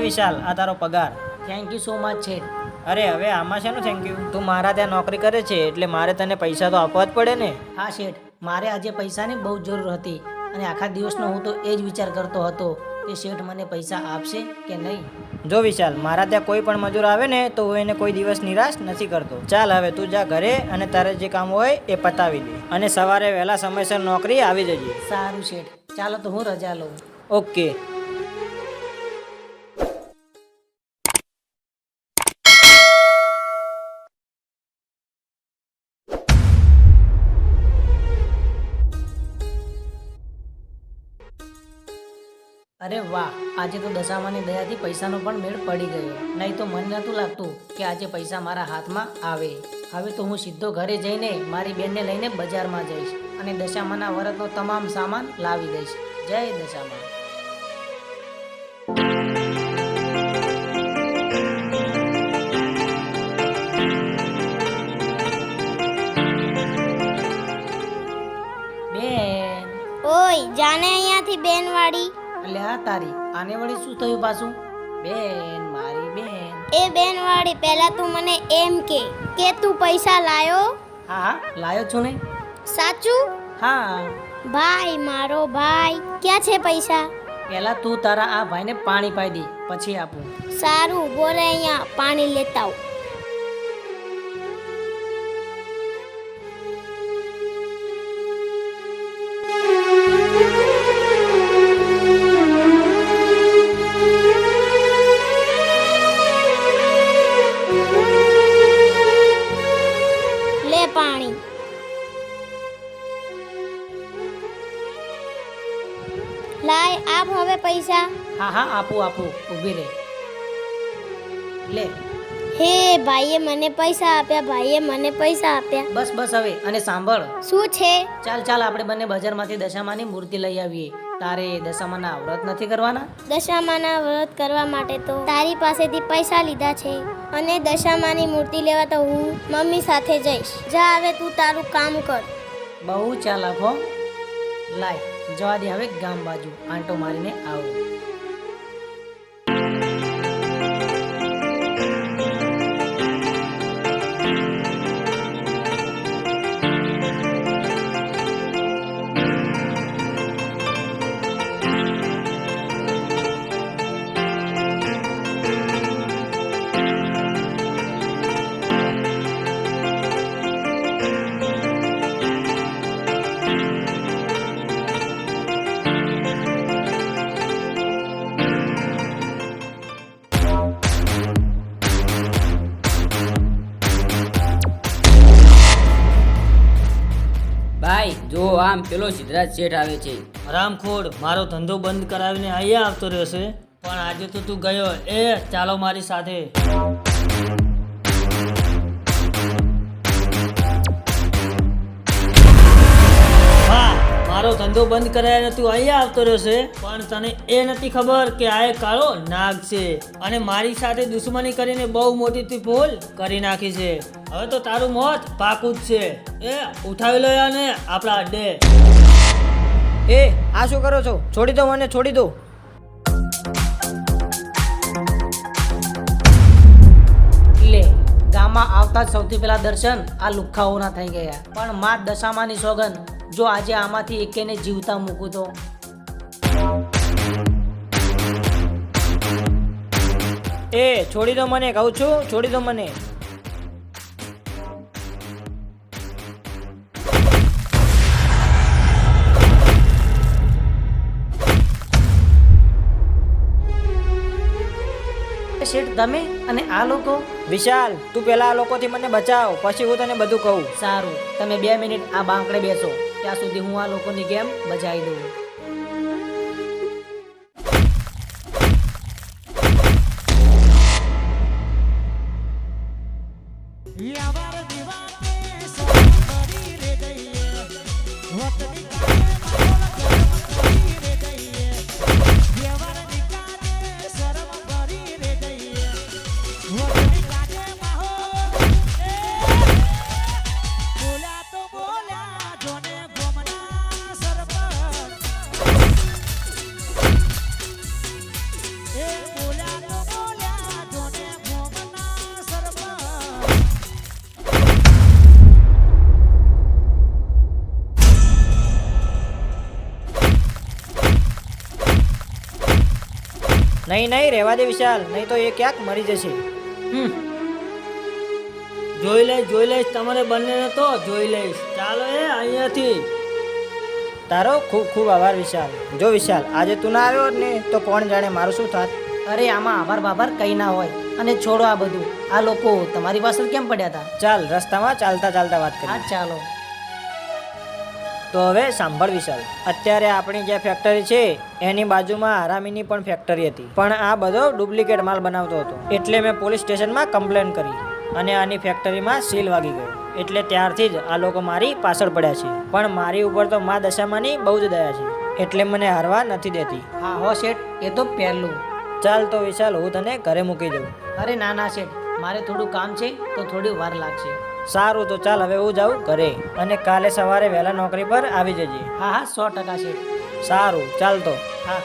વિશાલ, આ તારો પગાર. થેન્ક યુ સો મચ શેઠ. અરે હવે આમાં શેનું થેન્ક યુ? તું મારા ત્યાં નોકરી કરે છે એટલે મારે તને પૈસા તો આપવા જ પડે ને. હા શેઠ, મારે આજે પૈસાની બહુ જરૂર હતી અને આખા દિવસનો હું તો એ જ વિચાર કરતો હતો કે શેઠ મને પૈસા આપશે કે નહીં. જો વિશાલ, મારા ત્યાં કોઈ પણ મજૂર આવે ને તો હું એને કોઈ દિવસ નિરાશ નથી કરતો. ચાલ હવે તું જા ઘરે અને તારે જે કામ હોય એ પતાવી દે અને સવારે વહેલા સમયસર નોકરી આવી જજે. સારું શેઠ, ચાલો તો હું રજા લઉં. ઓકે. અરે વાહ, આજે તો દશામાની દયાથી પૈસાનો પણ મેળ પડી ગયો. નહીં તો મને નહોતું લાગતું કે આજે પૈસા મારા હાથમાં આવે. હવે તો હું સીધો ઘરે જઈને મારી બેનને લઈને બજારમાં જઈશ અને દશામાના વ્રતનો તમામ સામાન લાવી દઈશ. જય દશામા. બેન. ઓય જાને અહીંયાથી બેન વાળી. એટલે આ તારી આને વળી શું થયું પાછું? બેન, મારી બેન. એ બેન વાળી, પહેલા તું મને એમ કે તું પૈસા લાયો? હા હા, લાયો છું ને. સાચું? હા. ભાઈ, મારો ભાઈ, ક્યાં છે પૈસા? પહેલા તું તારા આ ભાઈને પાણી પાઈ દે, પછી આપું. સારું, બોલે અહીંયા પાણી લેતા આવ. પાણી લાય, આપ હવે પૈસા. હા હા, આપું. ઊભી રહે. લે. હે ભાઈએ મને પૈસા આપ્યા. બસ હવે. અને સાંભળ. શું છે? ચાલ આપણે બંને બજારમાંથી દશામાની મૂર્તિ લઈ આવીએ. તારે દશામાના વ્રત નથી કરવાના? દશામાના વ્રત કરવા માટે તો તારી પાસેથી પૈસા લીધા છે અને દશામાની મૂર્તિ લેવા તો હું મમ્મી સાથે જઈશ. જા હવે તું તારું કામ કર. બહુ ચાલાક હો. લાય, જવા દે હવે ગામ બાજુ આંટો મારીને આવું. ભાઈ જો આમ પેલો સિદ્ધરાજ શેઠ આવે છે. હરામખોર, મારો ધંધો બંધ કરાવીને અહીંયા આવતો રહેશે, પણ આજે તો તું ગયો. ચાલો મારી સાથે. હા, મારો ધંધો બંધ કરાવીને તું અહીંયા આવતો રહેશે, પણ તને એ નથી ખબર કે આ એક કાળો નાગ છે અને મારી સાથે દુશ્મની કરીને બહુ મોટી ભૂલ કરી નાખી છે. હવે તો તારું મોત પાકું જ છે. ઉઠાવી લો ને આપણા અડ્ડે. આ શું કરો છો? છોડી દો મને, છોડી દો. લે, ગામમાં આવતા જ સૌથી પહેલા દર્શન આ લુખ્ખાઓના થઈ ગયા. પણ મા દશામાની સોગન, જો આજે આમાંથી એકેને જીવતા મૂકું તો. છોડી દો મને, કહું છું, છોડી દો મને. શેઠ, તમે અને આ લોકો? વિશાલ, તું પેલા આ લોકોથી મને બચાવ, પછી હું તને બધું કહું. સારું, તમે 2 મિનિટ આ બાંકડે બેસો, ત્યાં સુધી હું આ લોકોની ગેમ બજાવી દઉં. નહીં નહીં રહેવા દે વિશાલ, નહીં તો એ ક્યાંક મરી જશે. જોઈ લઈશ તમારે બંનેને તો જોઈ લઈશ. ચાલો એ અહીંયાથી. તારો ખૂબ ખૂબ આભાર વિશાલ. જો વિશાલ, આજે તું ના આવ્યો હોત ને તો કોણ જાણે મારું શું થાત. અરે આમાં આભાર બાભાર કંઈ ના હોય. અને છોડો આ બધું, આ લોકો તમારી પાછળ કેમ પડ્યા હતા? ચાલ રસ્તામાં ચાલતા ચાલતા વાત કરીએ. હા ચાલો. તો હવે સાંભળ વિશાલ, અત્યારે આપણી જે ફેક્ટરી છે એની બાજુમાં હરામીની પણ ફેક્ટરી હતી, પણ આ બધો ડુપ્લિકેટ માલ બનાવતો હતો. એટલે મેં પોલીસ સ્ટેશનમાં કમ્પ્લેન કરી અને આની ફેક્ટરીમાં સીલ વાગી ગયો. એટલે ત્યારથી જ આ લોકો મારી પાછળ પડ્યા છે. પણ મારી ઉપર તો મા દશામાની બહુ જ દયા છે, એટલે મને હારવા નથી દેતી. હા હો શેઠ, એ તો પહેલું. ચાલ તો વિશાલ, હું તને ઘરે મૂકી દઉં. અરે ના ના શેઠ, મારે થોડું કામ છે તો થોડી વાર લાગશે. સારું, તો ચાલ હવે હું જાઉં ઘરે, અને કાલે સવારે વહેલા નોકરી પર આવી જજે. હા હા 100% શેઠ. સારું, ચાલ તો. હા.